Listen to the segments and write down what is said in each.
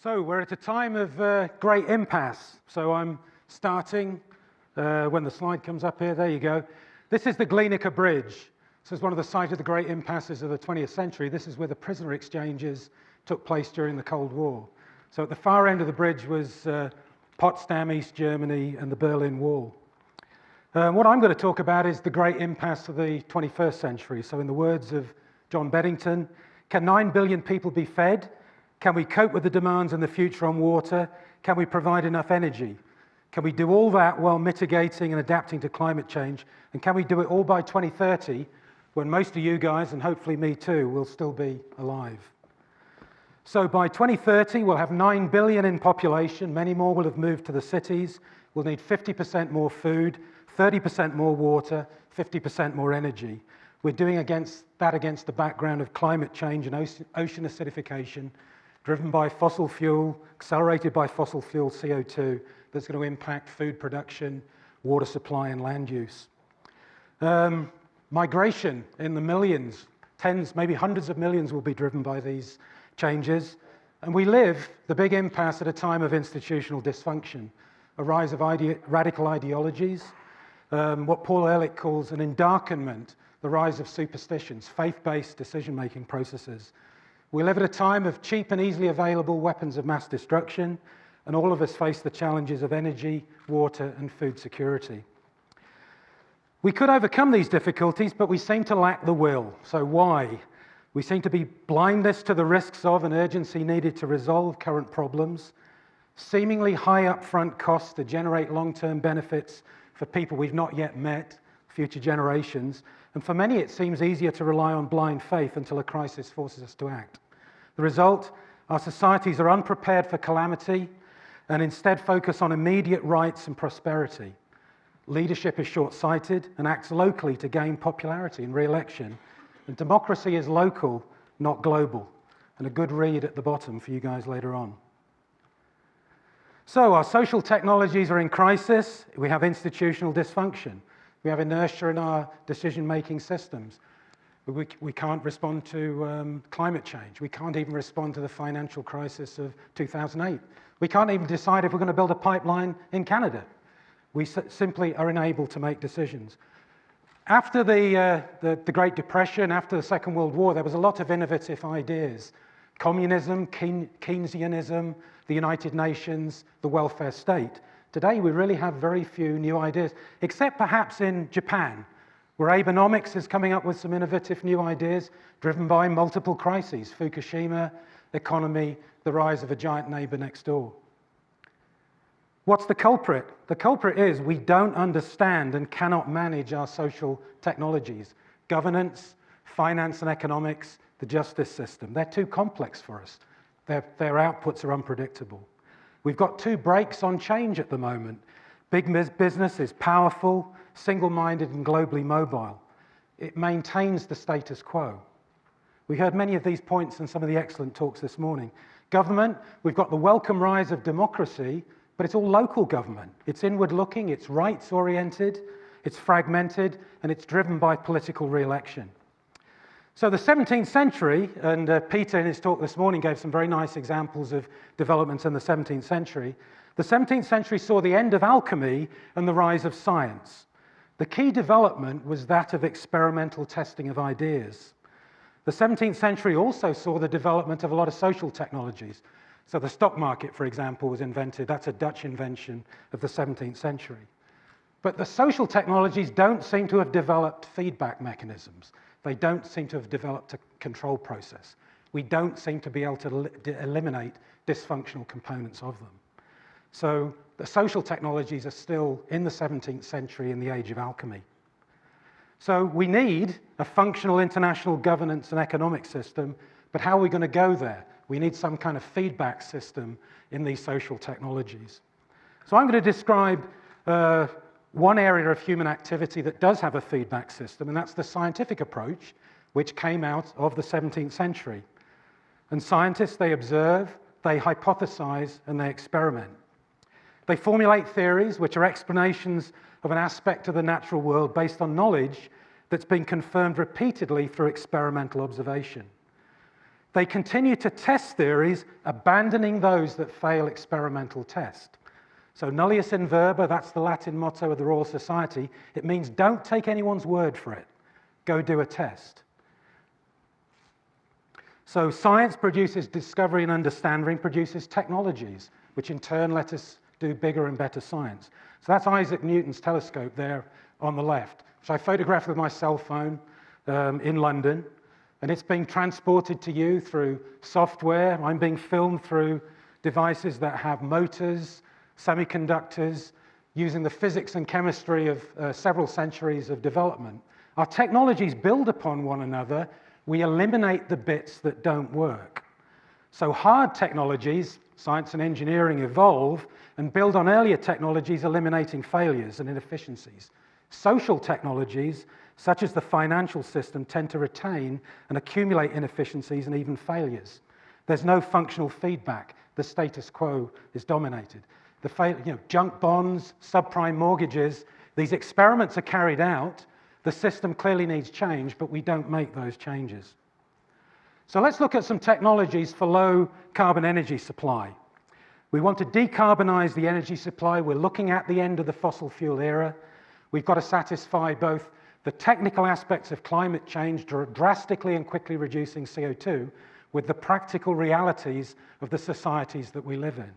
So we're at a time of great impasse. So I'm starting, when the slide comes up here, there you go. This is the Glienicke Bridge. This is one of the sites of the great impasses of the 20th century. This is where the prisoner exchanges took place during the Cold War. So at the far end of the bridge was Potsdam, East Germany, and the Berlin Wall. What I'm going to talk about is the great impasse of the 21st century. So in the words of John Beddington, can 9 billion people be fed? Can we cope with the demands in the future on water? Can we provide enough energy? Can we do all that while mitigating and adapting to climate change? And can we do it all by 2030, when most of you guys, and hopefully me too, will still be alive? So by 2030, we'll have 9 billion in population. Many more will have moved to the cities. We'll need 50% more food, 30% more water, 50% more energy. We're doing against the background of climate change and ocean acidification, driven by fossil fuel, accelerated by fossil fuel CO2, that's going to impact food production, water supply, and land use. Migration in the millions, tens, maybe hundreds of millions will be driven by these changes. And we live the big impasse at a time of institutional dysfunction, a rise of radical ideologies, what Paul Ehrlich calls an endarkenment, the rise of superstitions, faith-based decision-making processes. We live at a time of cheap and easily available weapons of mass destruction, and all of us face the challenges of energy, water, and food security. We could overcome these difficulties, but we seem to lack the will. So why? We seem to be blindness to the risks of and urgency needed to resolve current problems, seemingly high upfront costs to generate long-term benefits for people we've not yet met, future generations, and for many it seems easier to rely on blind faith until a crisis forces us to act. The result, our societies are unprepared for calamity and instead focus on immediate rights and prosperity. Leadership is short-sighted and acts locally to gain popularity in re-election, and democracy is local, not global. And a good read at the bottom for you guys later on. So our social technologies are in crisis. We have institutional dysfunction. We have inertia in our decision-making systems. We can't respond to climate change. We can't even respond to the financial crisis of 2008. We can't even decide if we're going to build a pipeline in Canada. We simply are unable to make decisions. After the Great Depression, after the Second World War, there was a lot of innovative ideas. Communism, Keynesianism, the United Nations, the welfare state. Today, we really have very few new ideas, except perhaps in Japan, where Abenomics is coming up with some innovative new ideas driven by multiple crises: Fukushima, economy, the rise of a giant neighbor next door. What's the culprit? The culprit is we don't understand and cannot manage our social technologies. Governance, finance and economics, the justice system. They're too complex for us. Their outputs are unpredictable. We've got two brakes on change at the moment. Big business is powerful, single-minded and globally mobile. It maintains the status quo. We heard many of these points in some of the excellent talks this morning. Government, we've got the welcome rise of democracy, but it's all local government. It's inward-looking, it's rights-oriented, it's fragmented, and it's driven by political re-election. So the 17th century, and Peter in his talk this morning gave some very nice examples of developments in the 17th century. The 17th century saw the end of alchemy and the rise of science. The key development was that of experimental testing of ideas. The 17th century also saw the development of a lot of social technologies. So the stock market, for example, was invented. That's a Dutch invention of the 17th century. But the social technologies don't seem to have developed feedback mechanisms. They don't seem to have developed a control process. We don't seem to be able to eliminate dysfunctional components of them. So the social technologies are still in the 17th century in the age of alchemy. So we need a functional international governance and economic system, but how are we going to go there? We need some kind of feedback system in these social technologies. So I'm going to describe one area of human activity that does have a feedback system, and that's the scientific approach, which came out of the 17th century. And scientists, they observe, they hypothesize, and they experiment. They formulate theories which are explanations of an aspect of the natural world based on knowledge that's been confirmed repeatedly through experimental observation. They continue to test theories, abandoning those that fail experimental test. So nullius in verba, that's the Latin motto of the Royal Society. It means don't take anyone's word for it. Go do a test. So science produces discovery and understanding, produces technologies, which in turn let us do bigger and better science. So that's Isaac Newton's telescope there on the left, which I photographed with my cell phone in London. And it's being transported to you through software. I'm being filmed through devices that have motors, semiconductors, using the physics and chemistry of several centuries of development. Our technologies build upon one another. We eliminate the bits that don't work. So hard technologies, science and engineering, evolve and build on earlier technologies, eliminating failures and inefficiencies. Social technologies, such as the financial system, tend to retain and accumulate inefficiencies and even failures. There's no functional feedback. The status quo is dominated. Junk bonds, subprime mortgages, these experiments are carried out. The system clearly needs change, but we don't make those changes. So let's look at some technologies for low carbon energy supply. We want to decarbonize the energy supply. We're looking at the end of the fossil fuel era. We've got to satisfy both the technical aspects of climate change, drastically and quickly reducing CO2, with the practical realities of the societies that we live in.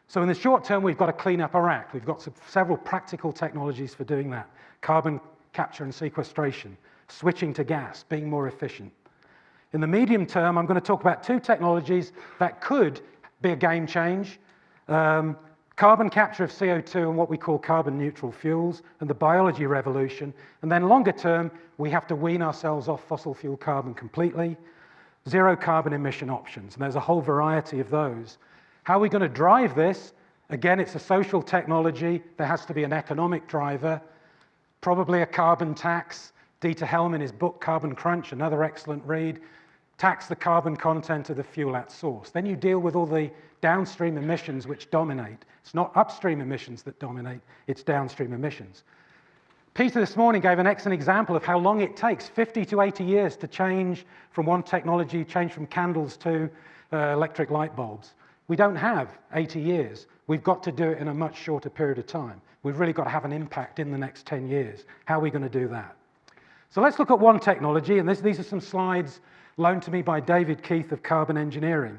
So in the short term, we've got to clean up our act. We've got several practical technologies for doing that. Carbon capture and sequestration, switching to gas, being more efficient. In the medium term, I'm going to talk about two technologies that could be a game change. Carbon capture of CO2 and what we call carbon neutral fuels and the biology revolution. And then longer term, we have to wean ourselves off fossil fuel carbon completely. Zero carbon emission options, and there's a whole variety of those. How are we going to drive this? Again, it's a social technology. There has to be an economic driver, probably a carbon tax. Dieter Helm in his book Carbon Crunch, another excellent read, tax the carbon content of the fuel at source. Then you deal with all the downstream emissions which dominate. It's not upstream emissions that dominate, it's downstream emissions. Peter this morning gave an excellent example of how long it takes, 50 to 80 years to change from one technology, change from candles to electric light bulbs. We don't have 80 years. We've got to do it in a much shorter period of time. We've really got to have an impact in the next 10 years. How are we going to do that? So let's look at one technology, and these are some slides loaned to me by David Keith of Carbon Engineering.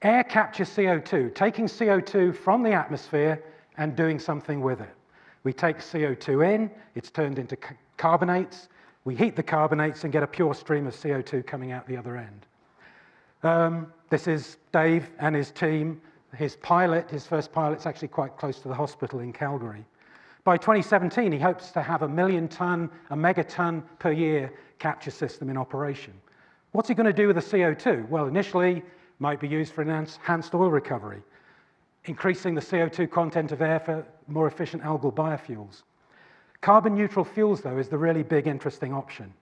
Air capture CO2, taking CO2 from the atmosphere and doing something with it. We take CO2 in, it's turned into carbonates, we heat the carbonates and get a pure stream of CO2 coming out the other end. This is Dave and his team. His first pilot's actually quite close to the hospital in Calgary. By 2017, he hopes to have a megaton per year capture system in operation. What's he going to do with the CO2? Well, initially, might be used for enhanced oil recovery, increasing the CO2 content of air for more efficient algal biofuels. Carbon neutral fuels, though, is the really big, interesting option.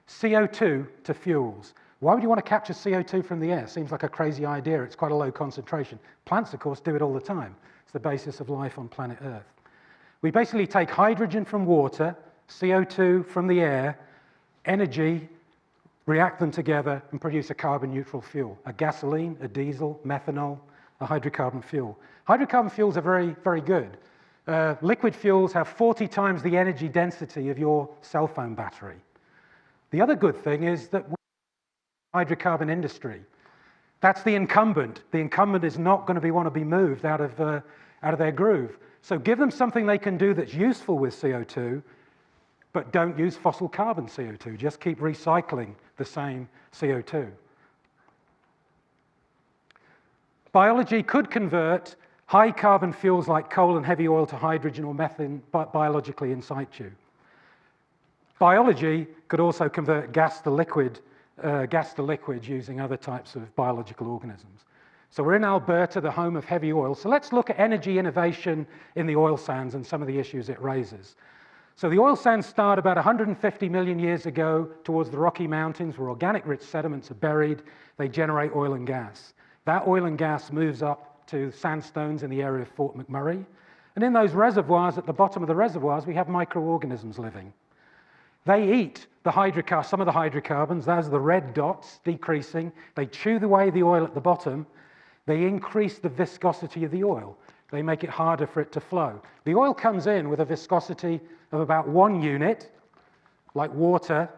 CO2 to fuels. Why would you want to capture CO2 from the air? Seems like a crazy idea. It's quite a low concentration. Plants, of course, do it all the time. It's the basis of life on planet Earth. We basically take hydrogen from water, CO2 from the air, energy, react them together and produce a carbon neutral fuel. A gasoline, a diesel, methanol, a hydrocarbon fuel. Hydrocarbon fuels are very, very good. Liquid fuels have 40 times the energy density of your cell phone battery. The other good thing is that hydrocarbon industry. That's the incumbent. The incumbent is not going to want to be moved out of their groove. So give them something they can do that's useful with CO2, but don't use fossil carbon CO2. Just keep recycling the same CO2. Biology could convert high carbon fuels like coal and heavy oil to hydrogen or methane biologically in situ. Biology could also convert gas to liquid using other types of biological organisms. So we're in Alberta, the home of heavy oil. So let's look at energy innovation in the oil sands and some of the issues it raises. So the oil sands start about 150 million years ago towards the Rocky Mountains, where organic rich sediments are buried. They generate oil and gas. That oil and gas moves up to sandstones in the area of Fort McMurray. And in those reservoirs, at the bottom of the reservoirs, we have microorganisms living. They eat some of the hydrocarbons, those are the red dots decreasing. They chew away the oil at the bottom. They increase the viscosity of the oil. They make it harder for it to flow. The oil comes in with a viscosity of about 1 unit, like water.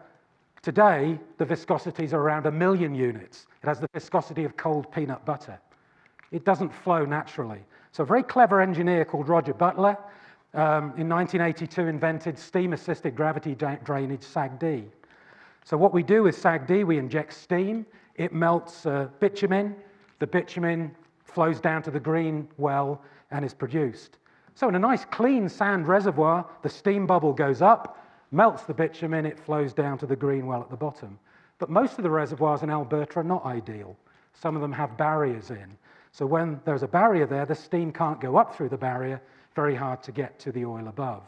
Today, the viscosities are around 1 million units. It has the viscosity of cold peanut butter. It doesn't flow naturally. So a very clever engineer called Roger Butler in 1982 invented steam-assisted gravity drainage, SAGD. So what we do with SAGD, we inject steam, it melts bitumen, the bitumen flows down to the green well and is produced. So in a nice clean sand reservoir, the steam bubble goes up, melts the bitumen, it flows down to the green well at the bottom. But most of the reservoirs in Alberta are not ideal. Some of them have barriers in. So when there's a barrier there, the steam can't go up through the barrier, very hard to get to the oil above.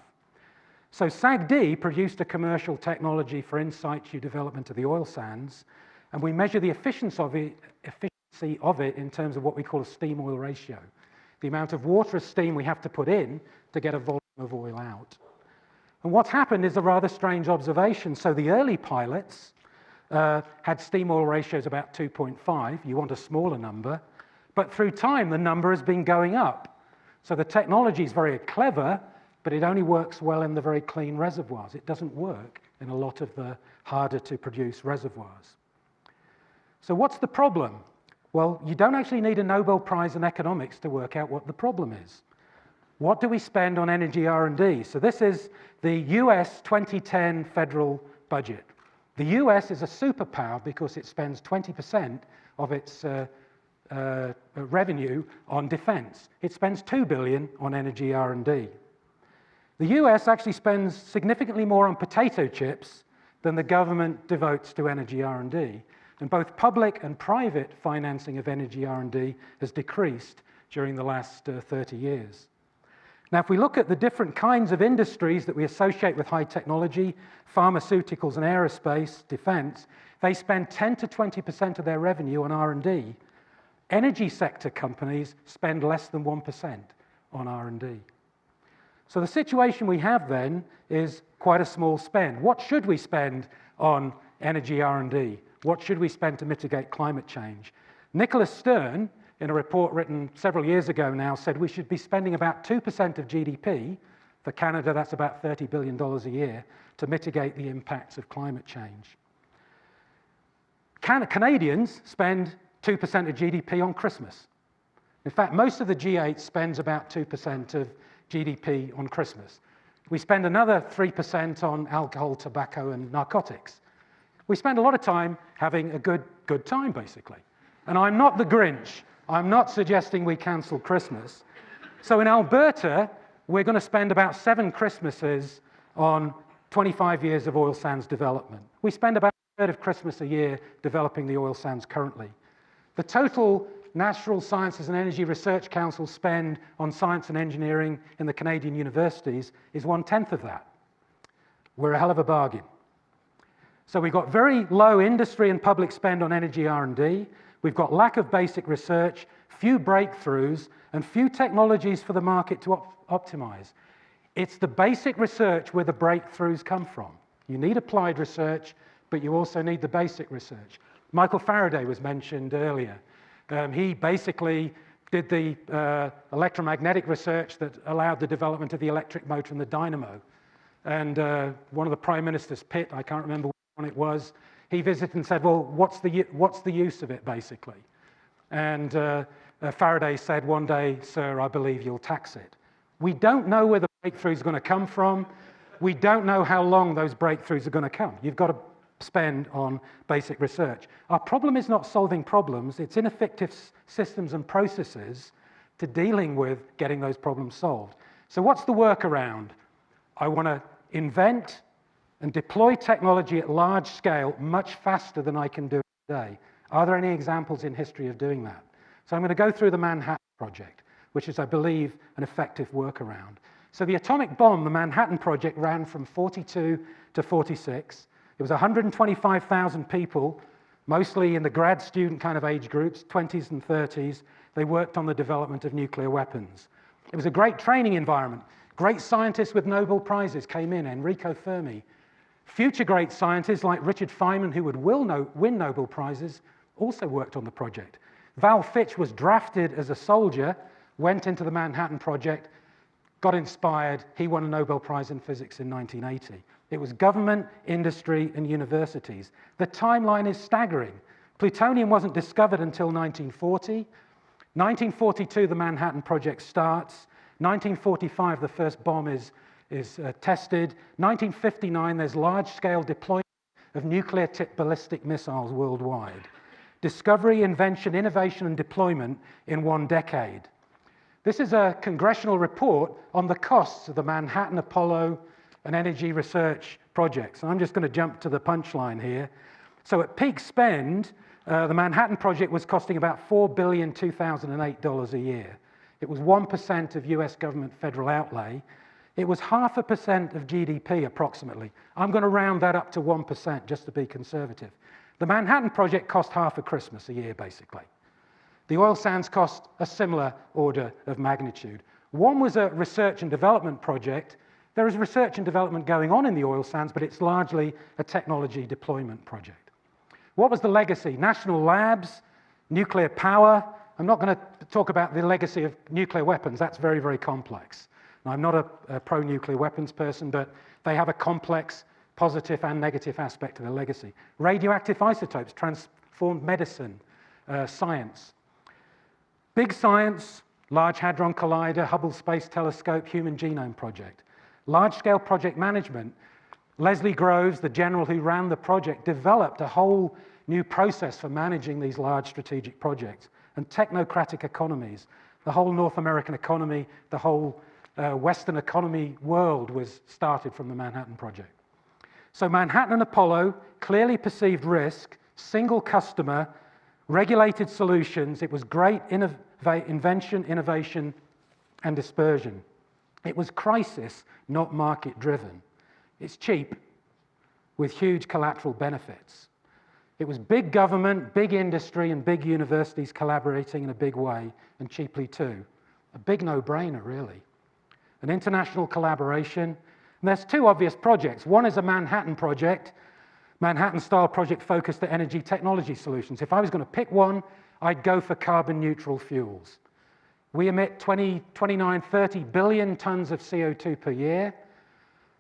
So SAGD produced a commercial technology for in situ development of the oil sands, and we measure the efficiency of it in terms of what we call a steam-oil ratio, the amount of water or steam we have to put in to get a volume of oil out. And what's happened is a rather strange observation. So the early pilots had steam-oil ratios about 2.5. You want a smaller number. But through time, the number has been going up. So the technology is very clever, but it only works well in the very clean reservoirs. It doesn't work in a lot of the harder-to-produce reservoirs. So what's the problem? Well, you don't actually need a Nobel Prize in economics to work out what the problem is. What do we spend on energy R&D? So this is the US 2010 federal budget. The US is a superpower because it spends 20% of its revenue on defense. It spends $2 billion on energy R&D. The US actually spends significantly more on potato chips than the government devotes to energy R&D. And both public and private financing of energy R&D has decreased during the last 30 years. Now, if we look at the different kinds of industries that we associate with high technology, pharmaceuticals and aerospace, defense, they spend 10 to 20% of their revenue on R&D. Energy sector companies spend less than 1% on R&D. So the situation we have then is quite a small spend. What should we spend on energy R&D? What should we spend to mitigate climate change? Nicholas Stern, in a report written several years ago now, said we should be spending about 2% of GDP. For Canada, that's about $30 billion a year to mitigate the impacts of climate change. Canadians spend 2% of GDP on Christmas. In fact, most of the G8 spends about 2% of GDP on Christmas. We spend another 3% on alcohol, tobacco, and narcotics. We spend a lot of time having a good time, basically. And I'm not the Grinch. I'm not suggesting we cancel Christmas. So in Alberta, we're going to spend about 7 Christmases on 25 years of oil sands development. We spend about a third of Christmas a year developing the oil sands currently. The total Natural Sciences and Energy Research Council spend on science and engineering in the Canadian universities is 1/10 of that. We're a hell of a bargain. So we've got very low industry and public spend on energy R&D. We've got lack of basic research, few breakthroughs, and few technologies for the market to optimize. It's the basic research where the breakthroughs come from. You need applied research, but you also need the basic research. Michael Faraday was mentioned earlier. He basically did the electromagnetic research that allowed the development of the electric motor and the dynamo. And one of the prime ministers, Pitt, I can't remember which one it was, he visited and said, well, what's the use of it, basically? And Faraday said one day, sir, I believe you'll tax it. We don't know where the breakthroughs are going to come from. We don't know how long those breakthroughs are going to come. You've got to spend on basic research. Our problem is not solving problems, it's ineffective systems and processes to dealing with getting those problems solved. So what's the workaround? I want to invent and deploy technology at large scale much faster than I can do it today. Are there any examples in history of doing that? So I'm going to go through the Manhattan Project, which is, I believe, an effective workaround. So the atomic bomb, the Manhattan Project, ran from 42 to 46. It was 125,000 people, mostly in the grad student kind of age groups, 20s and 30s. They worked on the development of nuclear weapons. It was a great training environment. Great scientists with Nobel Prizes came in, Enrico Fermi, Future great scientists like Richard Feynman, who would win Nobel Prizes, also worked on the project. Val Fitch was drafted as a soldier, went into the Manhattan Project, got inspired, he won a Nobel Prize in Physics in 1980. It was government, industry, and universities. The timeline is staggering. Plutonium wasn't discovered until 1940. 1942, the Manhattan Project starts. 1945, the first bomb is tested. 1959, there's large-scale deployment of nuclear-tipped ballistic missiles worldwide. Discovery, invention, innovation, and deployment in 1 decade. This is a congressional report on the costs of the Manhattan, Apollo, and energy research projects. I'm just going to jump to the punchline here. So at peak spend, the Manhattan Project was costing about $4 billion 2008 dollars a year. It was 1% of US government federal outlay. It was 0.5% of GDP approximately. I'm going to round that up to 1% just to be conservative. The Manhattan Project cost half a Christmas a year, basically. The oil sands cost a similar order of magnitude. One was a research and development project. There is research and development going on in the oil sands, but it's largely a technology deployment project. What was the legacy? National labs, nuclear power. I'm not going to talk about the legacy of nuclear weapons. That's very, very complex. Now, I'm not a pro-nuclear weapons person, but they have a complex positive and negative aspect to their legacy. Radioactive isotopes transformed medicine, science. Big science, Large Hadron Collider, Hubble Space Telescope, Human Genome Project. Large-scale project management. Leslie Groves, the general who ran the project, developed a whole new process for managing these large strategic projects. And technocratic economies. The whole North American economy, the whole Western economy world was started from the Manhattan Project. So Manhattan and Apollo, clearly perceived risk, single customer, regulated solutions. It was great invention, innovation, and dispersion. It was crisis, not market-driven. It's cheap, with huge collateral benefits. It was big government, big industry, and big universities collaborating in a big way, and cheaply too. A big no-brainer, really. An international collaboration. And there's 2 obvious projects. One is a Manhattan project, Manhattan-style project focused at energy technology solutions. If I was going to pick one, I'd go for carbon-neutral fuels. We emit 29, 30 billion tons of CO2 per year.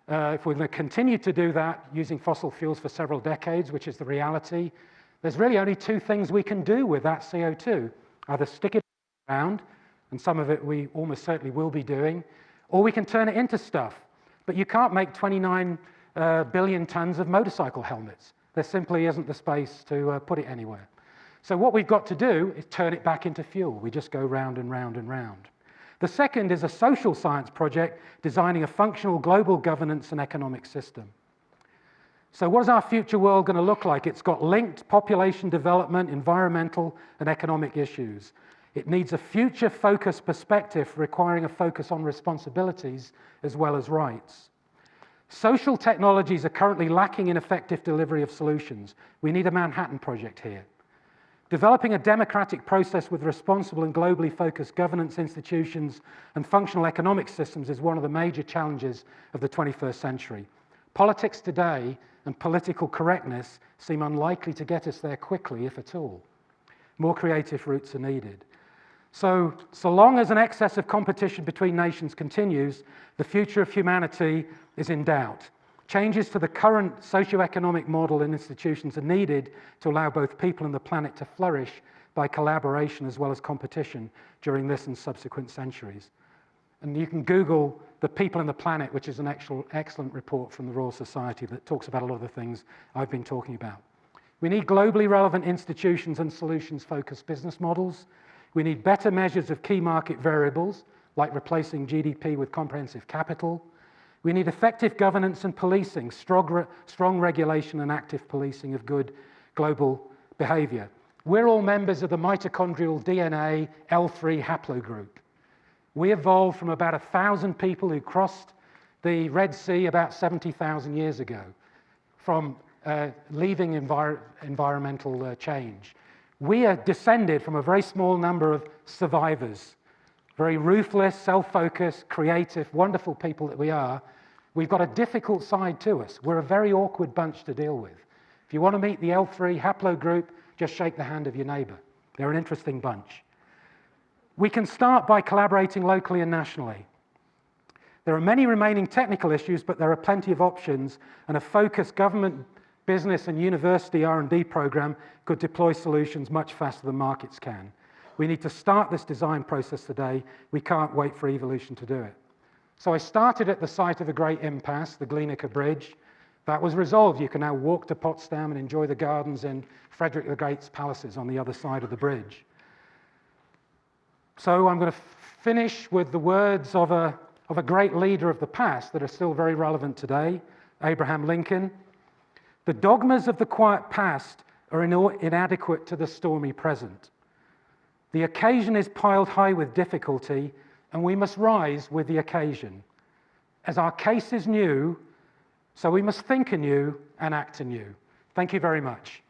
If we're going to continue to do that using fossil fuels for several decades, which is the reality, there's really only 2 things we can do with that CO2. Either stick it around, and some of it we almost certainly will be doing, or we can turn it into stuff. But you can't make 29 billion tons of motorcycle helmets. There simply isn't the space to put it anywhere. So what we've got to do is turn it back into fuel. We just go round and round and round. The second is a social science project designing a functional global governance and economic system. So what is our future world going to look like? It's got linked population development, environmental, and economic issues. It needs a future-focused perspective requiring a focus on responsibilities as well as rights. Social technologies are currently lacking in effective delivery of solutions. We need a Manhattan Project here. Developing a democratic process with responsible and globally focused governance institutions and functional economic systems is one of the major challenges of the 21st century. Politics today and political correctness seem unlikely to get us there quickly, if at all. More creative routes are needed. So long as an excess of competition between nations continues, the future of humanity is in doubt. Changes to the current socioeconomic model and institutions are needed to allow both people and the planet to flourish by collaboration as well as competition during this and subsequent centuries. And you can Google The People and the Planet, which is an excellent report from the Royal Society that talks about a lot of the things I've been talking about. We need globally relevant institutions and solutions-focused business models. We need better measures of key market variables, like replacing GDP with comprehensive capital. We need effective governance and policing, strong regulation and active policing of good global behavior. We're all members of the mitochondrial DNA L3 haplogroup. We evolved from about 1,000 people who crossed the Red Sea about 70,000 years ago from leaving environmental change. We are descended from a very small number of survivors, very ruthless, self-focused, creative, wonderful people that we are, We've got a difficult side to us. We're a very awkward bunch to deal with. If you want to meet the L3 haplogroup, just shake the hand of your neighbor. They're an interesting bunch. We can start by collaborating locally and nationally. There are many remaining technical issues, but there are plenty of options, and a focused government, business, and university R&D program could deploy solutions much faster than markets can. We need to start this design process today. We can't wait for evolution to do it. So I started at the site of the great impasse, the Glienicke Bridge. That was resolved. You can now walk to Potsdam and enjoy the gardens in Frederick the Great's palaces on the other side of the bridge. So I'm going to finish with the words of a great leader of the past that are still very relevant today, Abraham Lincoln. The dogmas of the quiet past are inadequate to the stormy present. The occasion is piled high with difficulty, and we must rise with the occasion. As our case is new, so we must think anew and act anew. Thank you very much.